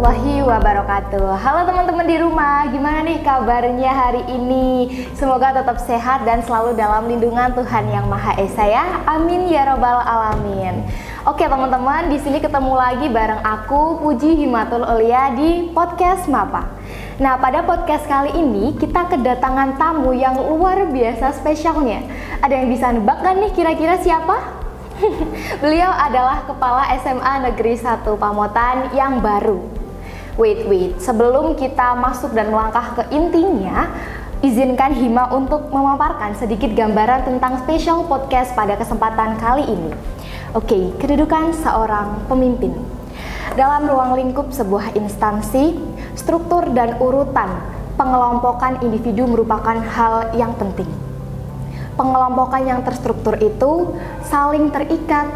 warahmatullahi wabarakatuh. Halo teman-teman di rumah, gimana nih kabarnya hari ini? Semoga tetap sehat dan selalu dalam lindungan Tuhan Yang Maha Esa ya. Amin ya robbal alamin. Oke teman-teman, di sini ketemu lagi bareng aku Puji Himatul Ulia di podcast Mapa. Nah, pada podcast kali ini kita kedatangan tamu yang luar biasa spesialnya. Ada yang bisa nebak kan nih kira-kira siapa? Beliau adalah Kepala SMA Negeri 1 Pamotan yang baru. Wait, sebelum kita masuk dan melangkah ke intinya, izinkan Hima untuk memaparkan sedikit gambaran tentang special podcast pada kesempatan kali ini. Oke, kedudukan seorang pemimpin. Dalam ruang lingkup sebuah instansi, struktur dan urutan pengelompokan individu merupakan hal yang penting. Pengelompokan yang terstruktur itu saling terikat,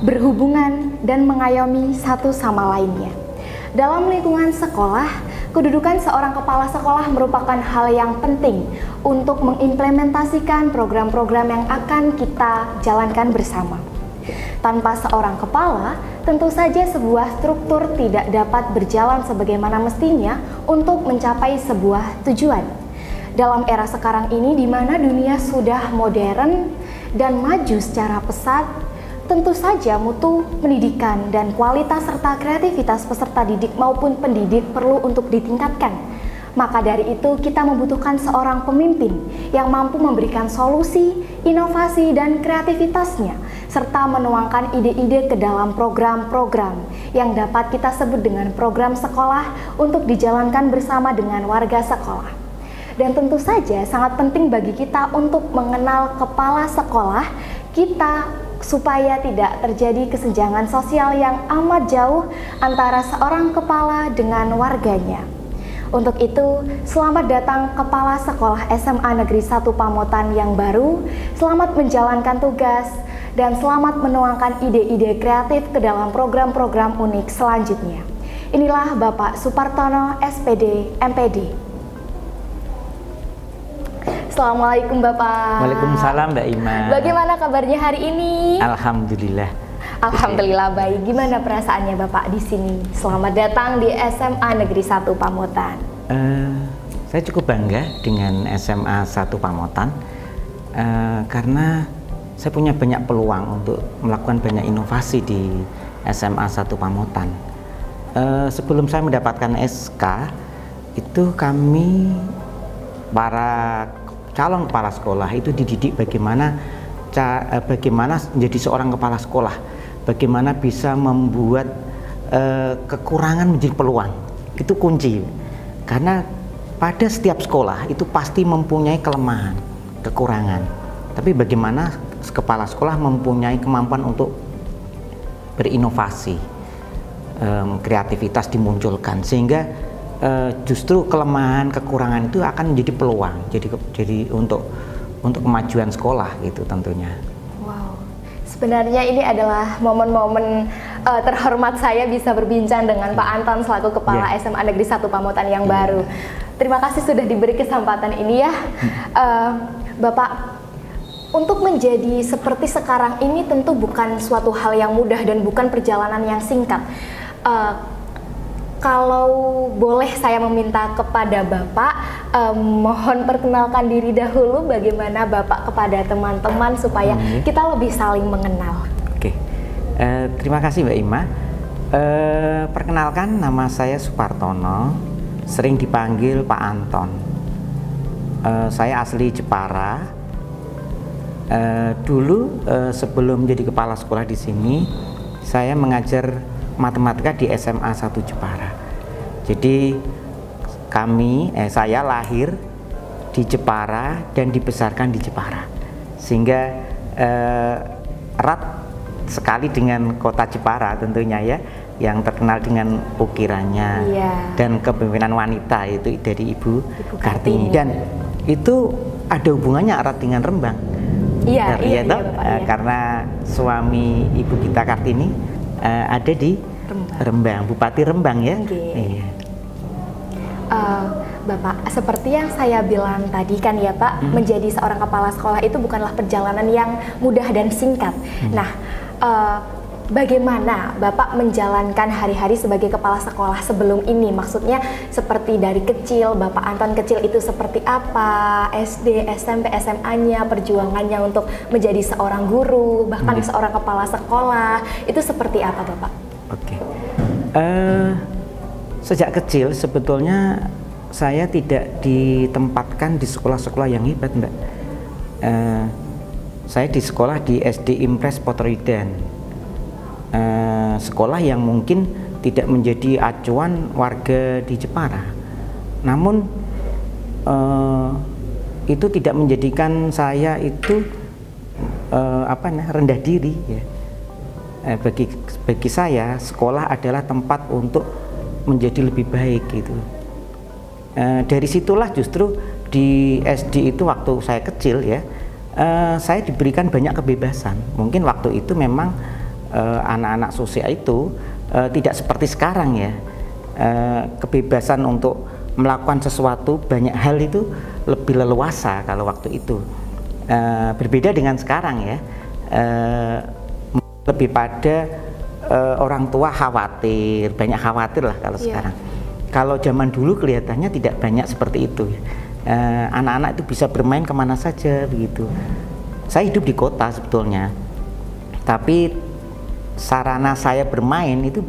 berhubungan, dan mengayomi satu sama lainnya. Dalam lingkungan sekolah, kedudukan seorang kepala sekolah merupakan hal yang penting untuk mengimplementasikan program-program yang akan kita jalankan bersama. Tanpa seorang kepala, tentu saja sebuah struktur tidak dapat berjalan sebagaimana mestinya untuk mencapai sebuah tujuan. Dalam era sekarang ini di mana dunia sudah modern dan maju secara pesat, tentu saja mutu pendidikan dan kualitas serta kreativitas peserta didik maupun pendidik perlu untuk ditingkatkan. Maka dari itu kita membutuhkan seorang pemimpin yang mampu memberikan solusi, inovasi dan kreativitasnya serta menuangkan ide-ide ke dalam program-program yang dapat kita sebut dengan program sekolah untuk dijalankan bersama dengan warga sekolah. Dan tentu saja sangat penting bagi kita untuk mengenal kepala sekolah kita supaya tidak terjadi kesenjangan sosial yang amat jauh antara seorang kepala dengan warganya. Untuk itu, selamat datang Kepala Sekolah SMA Negeri 1 Pamotan yang baru, selamat menjalankan tugas, dan selamat menuangkan ide-ide kreatif ke dalam program-program unik selanjutnya. Inilah Bapak Supartono, SPD, MPD. Assalamualaikum Bapak. Waalaikumsalam Mbak Ima. Bagaimana kabarnya hari ini? Alhamdulillah. Alhamdulillah baik. Gimana perasaannya Bapak di sini? Selamat datang di SMA Negeri 1 Pamotan. Saya cukup bangga dengan SMA 1 Pamotan karena saya punya banyak peluang untuk melakukan banyak inovasi di SMA 1 Pamotan. Sebelum saya mendapatkan SK, itu kami para calon kepala sekolah itu dididik bagaimana menjadi seorang kepala sekolah, bagaimana bisa membuat kekurangan menjadi peluang. Itu kunci, karena pada setiap sekolah itu pasti mempunyai kelemahan, kekurangan, tapi bagaimana kepala sekolah mempunyai kemampuan untuk berinovasi, kreativitas dimunculkan, sehingga justru kelemahan, kekurangan itu akan menjadi peluang, jadi untuk kemajuan sekolah gitu tentunya. Wow, sebenarnya ini adalah momen-momen terhormat saya bisa berbincang dengan Pak Anton selaku Kepala SMA Negeri 1 Pamotan yang baru. Terima kasih sudah diberi kesempatan ini ya, Bapak. Untuk menjadi seperti sekarang ini tentu bukan suatu hal yang mudah dan bukan perjalanan yang singkat. Kalau boleh saya meminta kepada Bapak, mohon perkenalkan diri dahulu bagaimana Bapak kepada teman-teman supaya kita lebih saling mengenal. Oke, terima kasih Mbak Ima. Perkenalkan, nama saya Supartono, sering dipanggil Pak Anton. Saya asli Jepara. Dulu sebelum menjadi kepala sekolah di sini, saya mengajar matematika di SMA 1 Jepara. Jadi saya lahir di Jepara dan dibesarkan di Jepara, sehingga erat sekali dengan kota Jepara tentunya ya, yang terkenal dengan ukirannya dan kepemimpinan wanita itu dari Ibu Kartini. Dan itu ada hubungannya erat dengan Rembang. Iya, karena suami Ibu kita Kartini ada di Rembang, Bupati Rembang ya. Iya. Bapak, seperti yang saya bilang tadi kan ya Pak, menjadi seorang kepala sekolah itu bukanlah perjalanan yang mudah dan singkat. Nah, bagaimana Bapak menjalankan hari-hari sebagai kepala sekolah sebelum ini? Maksudnya seperti dari kecil, Bapak Anton kecil itu seperti apa? SD, SMP, SMA-nya, perjuangannya untuk menjadi seorang guru, bahkan seorang kepala sekolah, itu seperti apa Bapak? Oke. Sejak kecil sebetulnya saya tidak ditempatkan di sekolah-sekolah yang hebat, Mbak. Saya di sekolah di SD Impres Poteridan. Sekolah yang mungkin tidak menjadi acuan warga di Jepara, namun itu tidak menjadikan saya itu rendah diri ya. Bagi saya sekolah adalah tempat untuk menjadi lebih baik gitu. Dari situlah justru di SD itu waktu saya kecil ya, saya diberikan banyak kebebasan. Mungkin waktu itu memang anak-anak sosial itu tidak seperti sekarang ya, kebebasan untuk melakukan sesuatu banyak hal itu lebih leluasa kalau waktu itu, berbeda dengan sekarang ya, lebih pada orang tua khawatir, banyak khawatir lah kalau sekarang. Kalau zaman dulu kelihatannya tidak banyak seperti itu ya. Anak-anak itu bisa bermain kemana saja begitu. Saya hidup di kota sebetulnya, tapi sarana saya bermain itu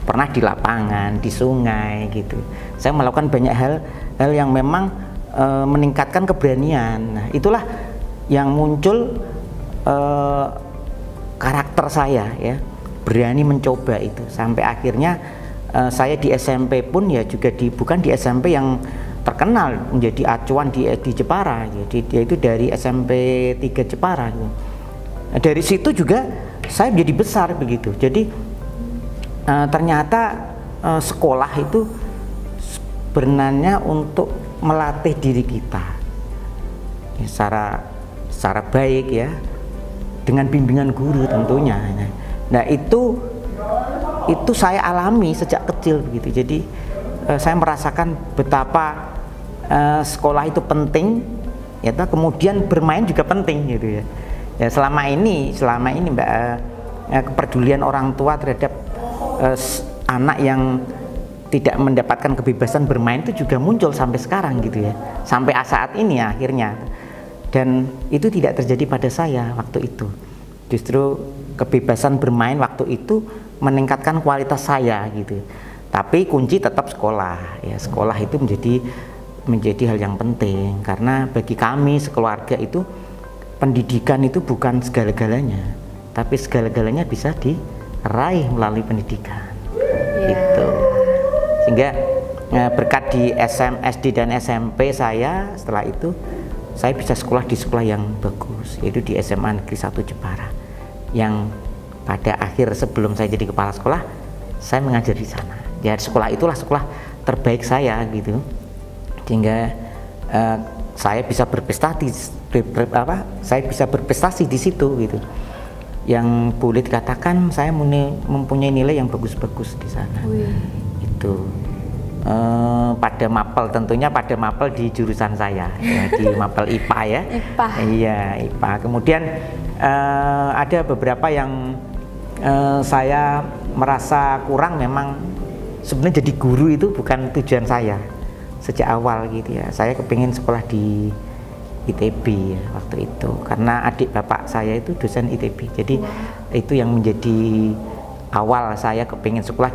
pernah di lapangan, di sungai gitu. Saya melakukan banyak hal yang memang meningkatkan keberanian. Nah, itulah yang muncul karakter saya ya, berani mencoba itu. Sampai akhirnya saya di SMP pun ya juga bukan di SMP yang terkenal menjadi acuan di Jepara. Jadi dia itu dari SMP 3 Jepara gitu. Nah, dari situ juga saya menjadi besar begitu. Jadi ternyata sekolah itu sebenarnya untuk melatih diri kita ya, secara baik ya, dengan bimbingan guru tentunya. Nah itu saya alami sejak kecil begitu. Jadi saya merasakan betapa sekolah itu penting ya, kemudian bermain juga penting gitu ya. Ya selama ini Mbak, kepedulian orang tua terhadap anak yang tidak mendapatkan kebebasan bermain itu juga muncul sampai sekarang gitu ya, sampai saat ini akhirnya. Dan itu tidak terjadi pada saya waktu itu. Justru kebebasan bermain waktu itu meningkatkan kualitas saya gitu. Tapi kunci tetap sekolah ya, sekolah itu menjadi hal yang penting, karena bagi kami sekeluarga itu pendidikan itu bukan segala-galanya, tapi segala-galanya bisa diraih melalui pendidikan. Gitu. Sehingga berkat di SD dan SMP saya, setelah itu saya bisa sekolah di sekolah yang bagus, yaitu di SMA Negeri 1 Jepara, yang pada akhir sebelum saya jadi kepala sekolah saya mengajar di sana. Ya sekolah itulah sekolah terbaik saya gitu, sehingga saya bisa berprestasi di situ gitu. Yang boleh dikatakan saya mempunyai nilai yang bagus-bagus di sana. Itu pada mapel, tentunya pada mapel di jurusan saya ya, di mapel IPA ya. IPA. Iya, IPA. Kemudian ada beberapa yang saya merasa kurang. Memang sebenarnya jadi guru itu bukan tujuan saya sejak awal gitu ya. Saya kepingin sekolah di ITB ya, waktu itu, karena adik bapak saya itu dosen ITB. Jadi itu yang menjadi awal saya kepingin sekolah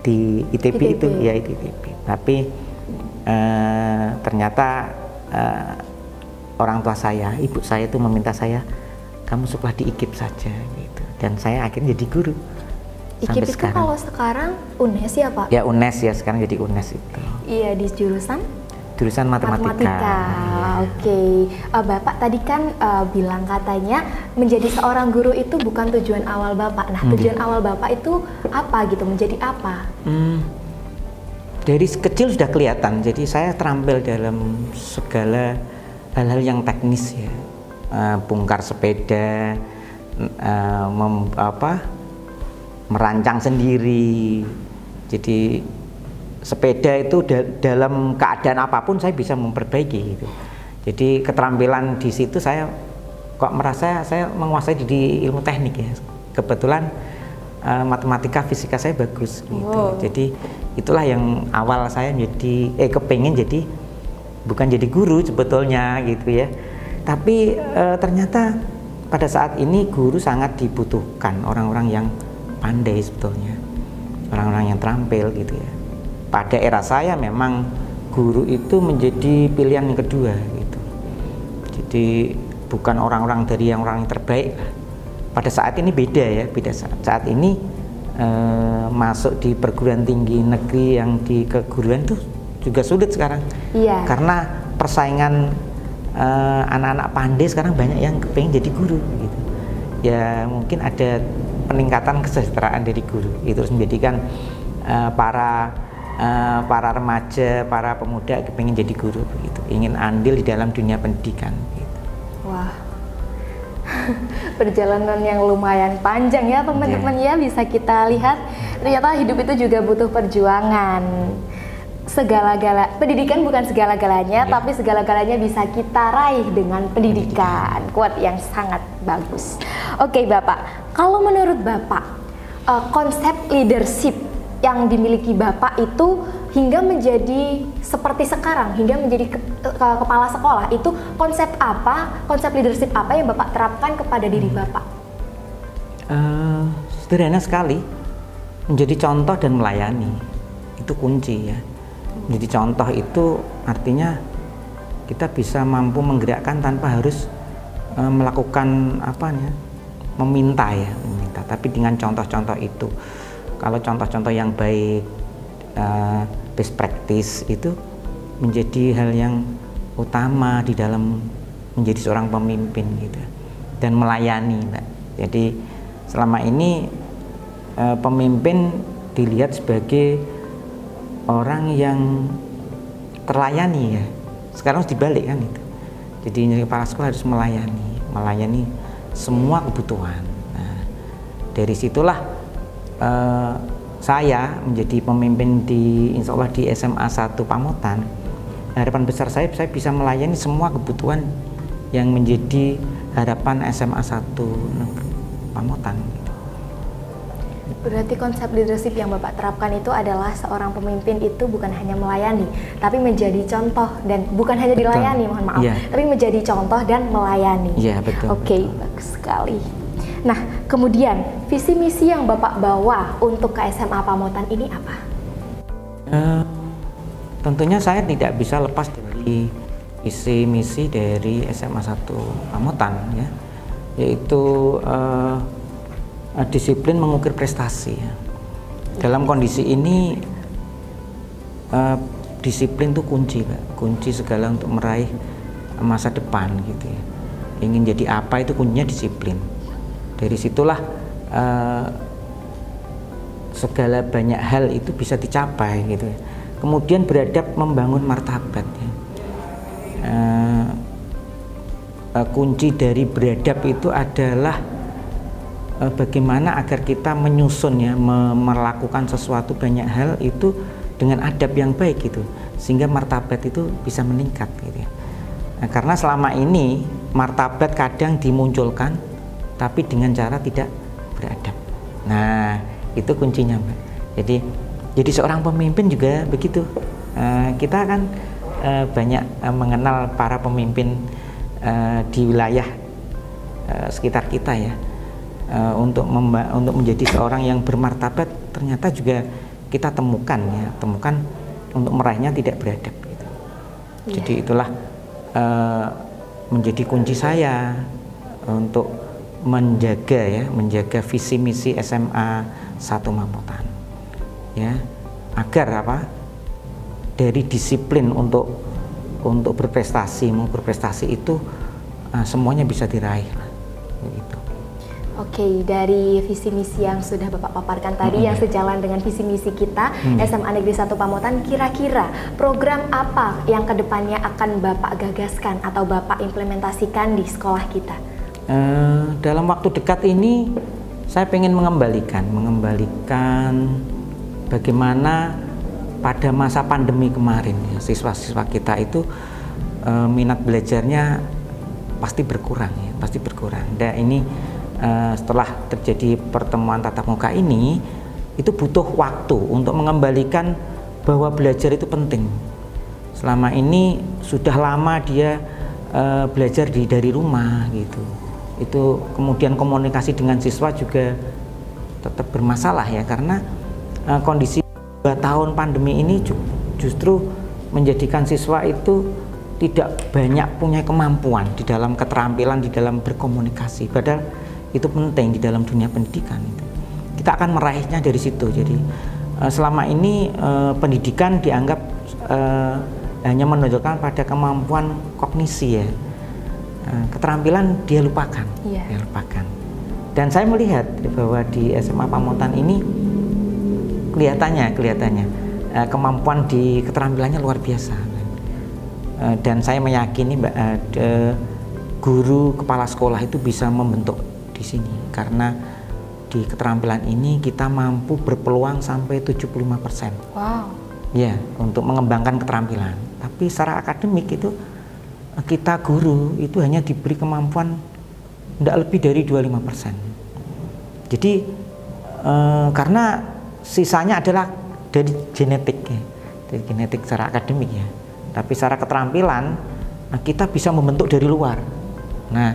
di ITB itu ya, ITB. Tapi ternyata orang tua saya, ibu saya itu meminta saya, kamu sekolah di IKIP saja gitu. Dan saya akhirnya jadi guru. IKIP itu sekarang. Kalau sekarang UNES ya Pak? Ya UNES ya, sekarang jadi UNES itu. Iya, di jurusan matematika. Oke. Bapak tadi kan bilang katanya menjadi seorang guru itu bukan tujuan awal Bapak. Nah, tujuan awal Bapak itu apa gitu? Menjadi apa? Dari kecil sudah kelihatan. Jadi saya terampil dalam segala hal-hal yang teknis ya. Bongkar sepeda, merancang sendiri. Jadi sepeda itu dalam keadaan apapun saya bisa memperbaiki gitu. Jadi keterampilan di situ saya kok merasa saya menguasai di ilmu teknik ya. kebetulan matematika fisika saya bagus gitu. Wow. Jadi itulah yang awal saya kepengen jadi bukan jadi guru sebetulnya gitu ya. Tapi ternyata pada saat ini guru sangat dibutuhkan, orang-orang yang pandai sebetulnya, orang-orang yang terampil gitu ya. Pada era saya memang guru itu menjadi pilihan yang kedua gitu. Jadi bukan orang-orang dari yang orang yang terbaik. Pada saat ini beda ya, beda saat ini masuk di perguruan tinggi negeri yang di keguruan itu juga sulit sekarang. Iya. Karena persaingan anak-anak pandai sekarang banyak yang kepengen jadi guru gitu. Ya mungkin ada peningkatan kesejahteraan dari guru. Itu terus menjadikan para remaja, para pemuda kepengen jadi guru begitu, ingin andil di dalam dunia pendidikan gitu. Wah, perjalanan yang lumayan panjang ya teman-teman ya, bisa kita lihat ternyata hidup itu juga butuh perjuangan. Pendidikan bukan segala-galanya, tapi segala-galanya bisa kita raih dengan pendidikan. Quote yang sangat bagus. Oke Bapak, kalau menurut Bapak konsep leadership yang dimiliki Bapak itu hingga menjadi seperti sekarang, hingga menjadi kepala sekolah, itu konsep leadership apa yang Bapak terapkan kepada diri Bapak? Sederhana sekali, menjadi contoh dan melayani, itu kunci ya. Menjadi contoh itu artinya kita bisa mampu menggerakkan tanpa harus melakukan meminta, tapi dengan contoh-contoh itu. Kalau contoh-contoh yang baik, best practice itu menjadi hal yang utama di dalam menjadi seorang pemimpin gitu, dan melayani, Mbak. Jadi selama ini pemimpin dilihat sebagai orang yang terlayani ya. Sekarang harus dibalik kan itu. Jadi kepala sekolah harus melayani semua kebutuhan. Nah, dari situlah saya menjadi pemimpin insya Allah di SMA 1 Pamotan. Harapan besar saya bisa melayani semua kebutuhan yang menjadi harapan SMA 1 Pamotan. Berarti konsep leadership yang Bapak terapkan itu adalah seorang pemimpin itu bukan hanya melayani, tapi menjadi contoh, dan bukan hanya dilayani, mohon maaf, tapi menjadi contoh dan melayani. Iya, betul. Oke, bagus sekali. Nah, kemudian visi misi yang Bapak bawa untuk ke SMA Pamotan ini apa? Tentunya saya tidak bisa lepas dari visi misi dari SMA 1 Pamotan ya, yaitu disiplin mengukir prestasi ya. Dalam kondisi ini disiplin itu kunci, Pak. Kunci segala untuk meraih masa depan gitu ya. Ingin jadi apa itu kuncinya disiplin. Dari situlah segala banyak hal itu bisa dicapai gitu. Kemudian beradab membangun martabat ya. Kunci dari beradab itu adalah bagaimana agar kita menyusun ya, melakukan sesuatu banyak hal itu dengan adab yang baik gitu, sehingga martabat itu bisa meningkat gitu ya. Nah, karena selama ini martabat kadang dimunculkan tapi dengan cara tidak beradab. Nah, itu kuncinya, Mbak. Jadi seorang pemimpin juga begitu. Kita kan banyak mengenal para pemimpin di wilayah sekitar kita ya. Untuk menjadi seorang yang bermartabat ternyata juga kita temukan untuk meraihnya tidak beradab gitu. Jadi itulah menjadi kunci saya untuk menjaga visi misi SMA 1 Pamotan ya, agar dari disiplin untuk berprestasi itu semuanya bisa diraih begitu. Oke, dari visi misi yang sudah Bapak paparkan tadi yang sejalan dengan visi misi kita SMA Negeri 1 Pamotan, kira-kira program apa yang kedepannya akan Bapak gagaskan atau Bapak implementasikan di sekolah kita? Dalam waktu dekat ini saya ingin mengembalikan bagaimana pada masa pandemi kemarin ya, siswa-siswa kita itu minat belajarnya pasti berkurang. Dan ini setelah terjadi pertemuan tatap muka ini, itu butuh waktu untuk mengembalikan bahwa belajar itu penting. Selama ini sudah lama dia belajar dari rumah gitu. Itu kemudian komunikasi dengan siswa juga tetap bermasalah ya, karena kondisi 2 tahun pandemi ini justru menjadikan siswa itu tidak banyak punya kemampuan di dalam keterampilan di dalam berkomunikasi, padahal itu penting di dalam dunia pendidikan. Kita akan meraihnya dari situ. Jadi selama ini pendidikan dianggap hanya menunjukkan pada kemampuan kognisi ya, keterampilan dia lupakan, dia lupakan. Dan saya melihat bahwa di SMA Pamotan ini kelihatannya kemampuan di keterampilannya luar biasa. Dan saya meyakini guru kepala sekolah itu bisa membentuk di sini, karena di keterampilan ini kita mampu berpeluang sampai 75%. Wow. Ya, untuk mengembangkan keterampilan. Tapi secara akademik itu kita guru itu hanya diberi kemampuan tidak lebih dari 25%. Jadi karena sisanya adalah dari genetik ya, dari genetik secara akademik ya. Tapi secara keterampilan kita bisa membentuk dari luar. Nah,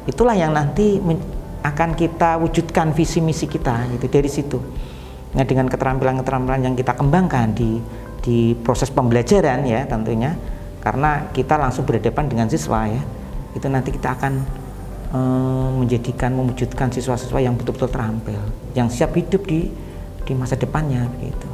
itulah yang nanti akan kita wujudkan visi misi kita gitu dari situ. Nah, dengan keterampilan-keterampilan yang kita kembangkan di proses pembelajaran ya tentunya, karena kita langsung berhadapan dengan siswa ya, itu nanti kita akan mewujudkan siswa-siswa yang betul-betul terampil, yang siap hidup di masa depannya gitu.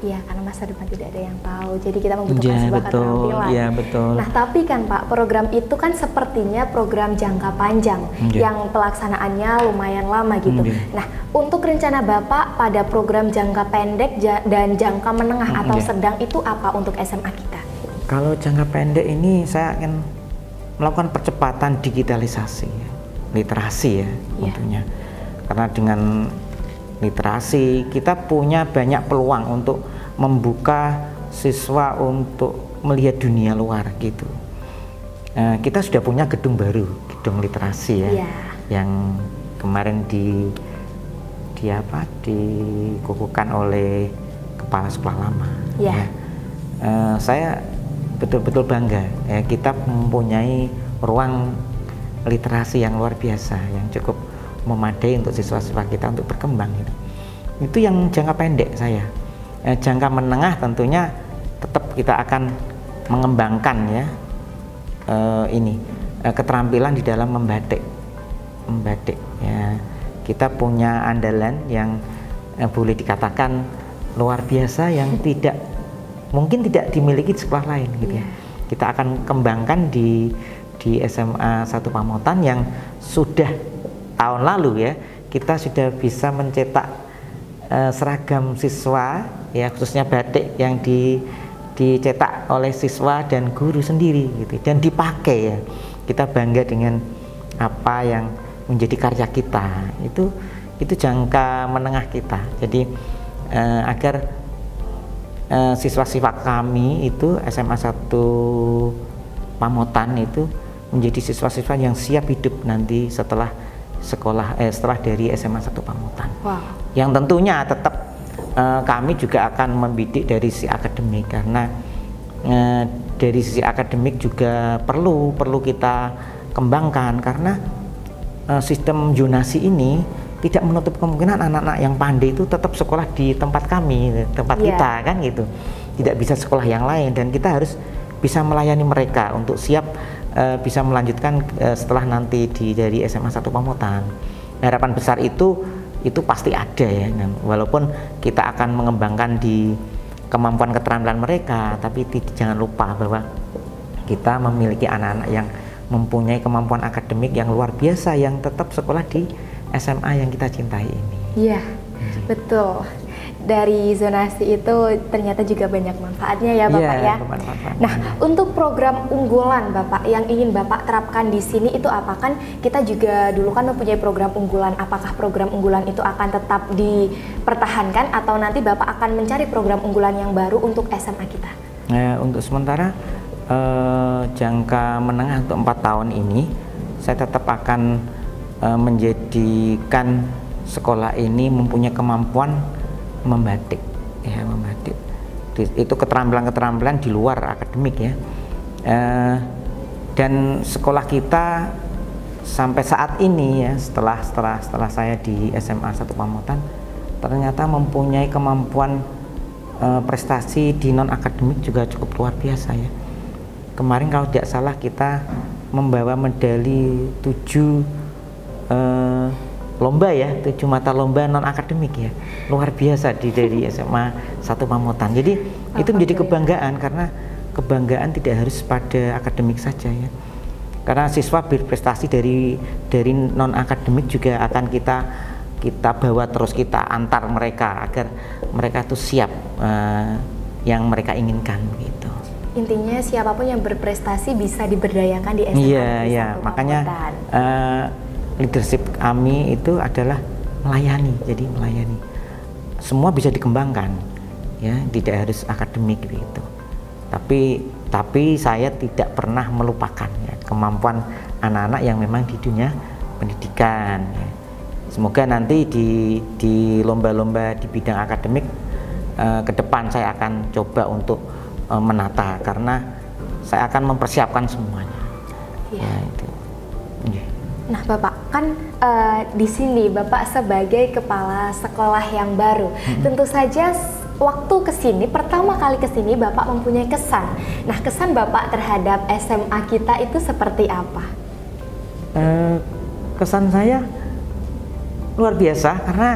Iya, karena masa depan tidak ada yang tahu. Jadi kita membutuhkan sebuah keterampilan. Iya, betul. Nah, tapi kan Pak, program itu kan sepertinya program jangka panjang yang pelaksanaannya lumayan lama gitu. Nah, untuk rencana Bapak pada program jangka pendek dan jangka menengah atau sedang itu apa untuk SMA kita? Kalau jangka pendek ini saya akan melakukan percepatan digitalisasi, literasi ya tentunya. Karena dengan literasi kita punya banyak peluang untuk membuka siswa untuk melihat dunia luar gitu. Kita sudah punya gedung baru, gedung literasi ya, yang kemarin dikukuhkan oleh kepala sekolah lama. Saya betul-betul bangga ya, kita mempunyai ruang literasi yang luar biasa, yang cukup memadai untuk siswa-siswa kita untuk berkembang gitu. Itu yang jangka pendek saya. Jangka menengah tentunya tetap kita akan mengembangkan ya keterampilan di dalam membatik ya. Kita punya andalan yang boleh dikatakan luar biasa yang mungkin tidak dimiliki di sekolah lain gitu ya. Kita akan kembangkan di SMA 1 Pamotan yang sudah tahun lalu ya, kita sudah bisa mencetak seragam siswa ya, khususnya batik yang dicetak oleh siswa dan guru sendiri gitu, dan dipakai ya. Kita bangga dengan apa yang menjadi karya kita. Itu jangka menengah kita. Jadi agar siswa-siswa kami itu SMA 1 Pamotan itu menjadi siswa-siswa yang siap hidup nanti setelah setelah dari SMA 1 Pamotan. Yang tentunya tetap kami juga akan membidik dari sisi akademik, karena dari sisi akademik juga perlu kita kembangkan, karena sistem zonasi ini tidak menutup kemungkinan anak-anak yang pandai itu tetap sekolah di tempat kami, tempat kita kan gitu. Tidak bisa sekolah yang lain, dan kita harus bisa melayani mereka untuk siap bisa melanjutkan setelah nanti dari SMA 1 Pamotan. Harapan besar itu pasti ada ya. Walaupun kita akan mengembangkan di kemampuan keterampilan mereka, tapi jangan lupa bahwa kita memiliki anak-anak yang mempunyai kemampuan akademik yang luar biasa, yang tetap sekolah di SMA yang kita cintai ini. Iya, betul. Dari zonasi itu ternyata juga banyak manfaatnya ya Bapak ya. Nah, untuk program unggulan Bapak yang ingin Bapak terapkan di sini itu apa? Kan kita juga dulu kan mempunyai program unggulan. Apakah program unggulan itu akan tetap dipertahankan atau nanti Bapak akan mencari program unggulan yang baru untuk SMA kita? Untuk sementara jangka menengah untuk 4 tahun ini saya tetap akan menjadikan sekolah ini mempunyai kemampuan membatik, ya, membatik. Itu keterampilan-keterampilan di luar akademik, ya. Dan sekolah kita sampai saat ini, ya, setelah saya di SMA 1 Pamotan, ternyata mempunyai kemampuan prestasi di non akademik juga cukup luar biasa, ya. Kemarin kalau tidak salah kita membawa medali 7 lomba, ya, 7 mata lomba non akademik, ya, luar biasa dari SMA 1 Pamotan. Jadi itu menjadi kebanggaan, karena kebanggaan tidak harus pada akademik saja, ya. Karena siswa berprestasi dari non akademik juga akan kita bawa terus, kita antar mereka agar mereka itu siap yang mereka inginkan, gitu. Intinya siapapun yang berprestasi bisa diberdayakan di SMA. Iya, makanya leadership kami itu adalah melayani, jadi melayani. Semua bisa dikembangkan, ya, tidak harus akademik, gitu. Tapi saya tidak pernah melupakan, ya, kemampuan anak-anak yang memang di dunia pendidikan, ya. Semoga nanti di lomba-lomba di bidang akademik ke depan saya akan coba untuk menata, karena saya akan mempersiapkan semuanya. Ya, itu. Yeah. Nah, Bapak kan di sini Bapak sebagai kepala sekolah yang baru, tentu saja waktu kesini, pertama kali kesini Bapak mempunyai kesan. Nah, kesan Bapak terhadap SMA kita itu seperti apa? Kesan saya luar biasa, karena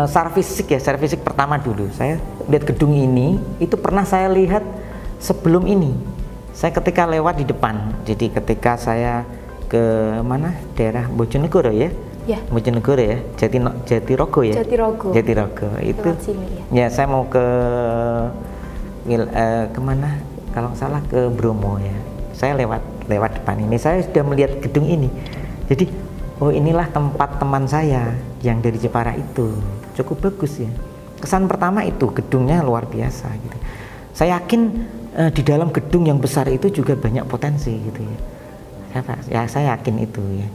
secara fisik pertama dulu saya lihat gedung ini, itu pernah saya lihat sebelum ini. Saya ketika lewat di depan, jadi ketika saya ke mana, daerah Bojonegoro, ya, Bojonegoro, ya, Jatirogo, ya, Jatirogo itu sini, ya. Saya mau ke kemana, kalau salah ke Bromo, ya. Saya lewat depan ini, saya sudah melihat gedung ini, jadi oh, inilah tempat teman saya yang dari Jepara itu, cukup bagus, ya. Kesan pertama itu gedungnya luar biasa, gitu. Saya yakin di dalam gedung yang besar itu juga banyak potensi, gitu, ya. Saya yakin itu, ya.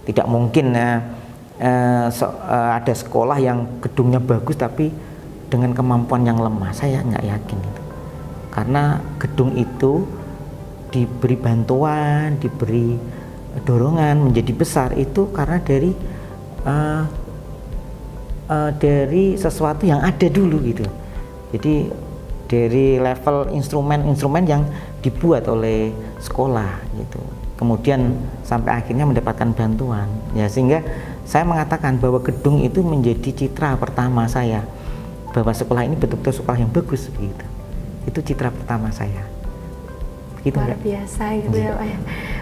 Tidak mungkin ada sekolah yang gedungnya bagus tapi dengan kemampuan yang lemah. Saya nggak yakin itu, karena gedung itu diberi bantuan, diberi dorongan menjadi besar itu karena dari sesuatu yang ada dulu, gitu. Jadi dari level instrumen yang dibuat oleh sekolah, gitu. Kemudian sampai akhirnya mendapatkan bantuan, ya, sehingga saya mengatakan bahwa gedung itu menjadi citra pertama saya bahwa sekolah ini betul-betul sekolah yang bagus, gitu. Itu citra pertama saya. Gitu, luar biasa, gitu, ya, Pak.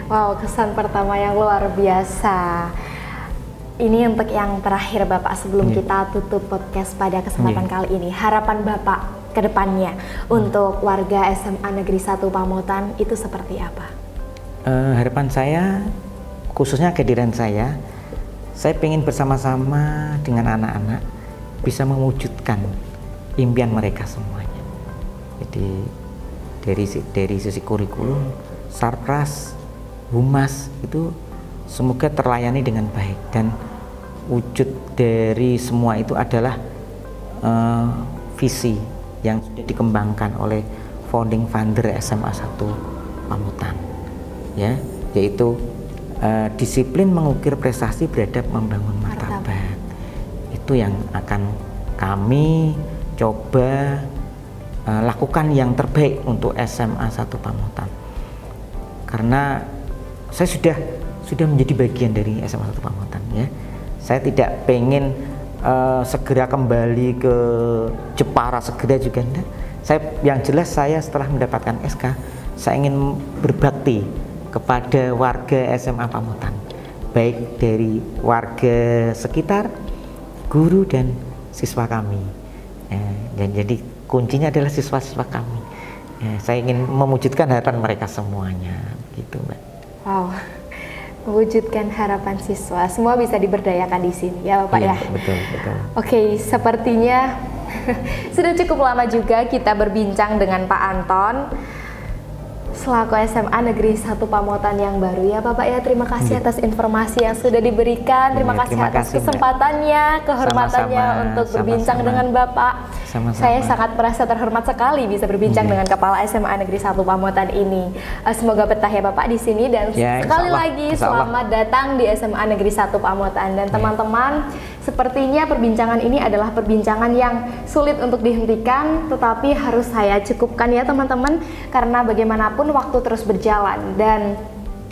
Wow, kesan pertama yang luar biasa. Ini untuk yang terakhir, Bapak, sebelum kita tutup podcast pada kesempatan kali ini. Harapan Bapak ke depannya untuk warga SMA Negeri 1 Pamotan itu seperti apa? Harapan saya, khususnya kehadiran saya ingin bersama-sama dengan anak-anak bisa mewujudkan impian mereka semuanya. Jadi dari sisi kurikulum, sarpras, humas itu semoga terlayani dengan baik, dan wujud dari semua itu adalah visi yang sudah dikembangkan oleh founding father SMA 1 Pamotan, ya, yaitu disiplin mengukir prestasi, beradab membangun martabat. Itu yang akan kami coba lakukan yang terbaik untuk SMA 1 Pamotan, karena saya sudah menjadi bagian dari SMA 1 Pamotan, ya. Saya tidak pengen segera kembali ke Jepara segera juga, enggak. Yang jelas saya setelah mendapatkan SK, saya ingin berbakti kepada warga SMA Pamotan, baik dari warga sekitar, guru dan siswa kami. Dan jadi kuncinya adalah siswa-siswa kami. Saya ingin mewujudkan harapan mereka semuanya, gitu, Mbak. Wow, mewujudkan harapan siswa, semua bisa diberdayakan di sini, ya, Bapak, ya. Betul. Oke, sepertinya sudah cukup lama juga kita berbincang dengan Pak Anton. selaku SMA Negeri 1 Pamotan yang baru ya Bapak ya. Terima kasih atas informasi yang sudah diberikan. Terima kasih atas kesempatannya, kehormatannya untuk berbincang dengan Bapak. Saya sangat merasa terhormat sekali bisa berbincang dengan Kepala SMA Negeri 1 Pamotan ini. Semoga betah ya Bapak di sini dan sekali lagi selamat datang di SMA Negeri 1 Pamotan. Dan teman-teman, sepertinya perbincangan ini adalah perbincangan yang sulit untuk dihentikan, tetapi harus saya cukupkan ya teman-teman, karena bagaimanapun waktu terus berjalan dan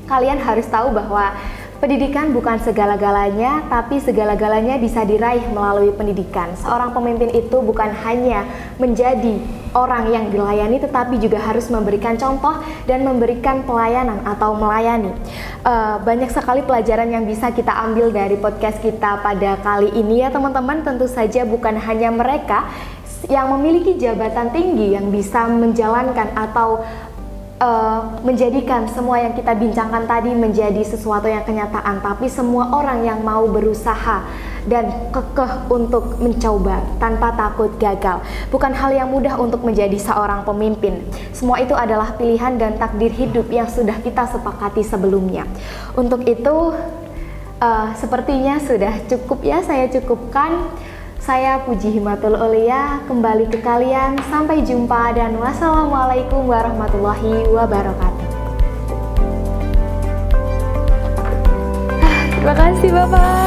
kalian harus tahu bahwa pendidikan bukan segala-galanya, tapi segala-galanya bisa diraih melalui pendidikan. Seorang pemimpin itu bukan hanya menjadi orang yang dilayani, tetapi juga harus memberikan contoh dan memberikan pelayanan atau melayani. Banyak sekali pelajaran yang bisa kita ambil dari podcast kita pada kali ini ya teman-teman. Tentu saja bukan hanya mereka yang memiliki jabatan tinggi yang bisa menjalankan atau menjadikan semua yang kita bincangkan tadi menjadi sesuatu yang kenyataan, tapi semua orang yang mau berusaha dan kekeh untuk mencoba tanpa takut gagal. Bukan hal yang mudah untuk menjadi seorang pemimpin. Semua itu adalah pilihan dan takdir hidup yang sudah kita sepakati sebelumnya. Untuk itu sepertinya sudah cukup ya, saya cukupkan. Saya Puji Himatul Ulia kembali ke kalian. Sampai jumpa dan wassalamualaikum warahmatullahi wabarakatuh. Terima kasih Bapak.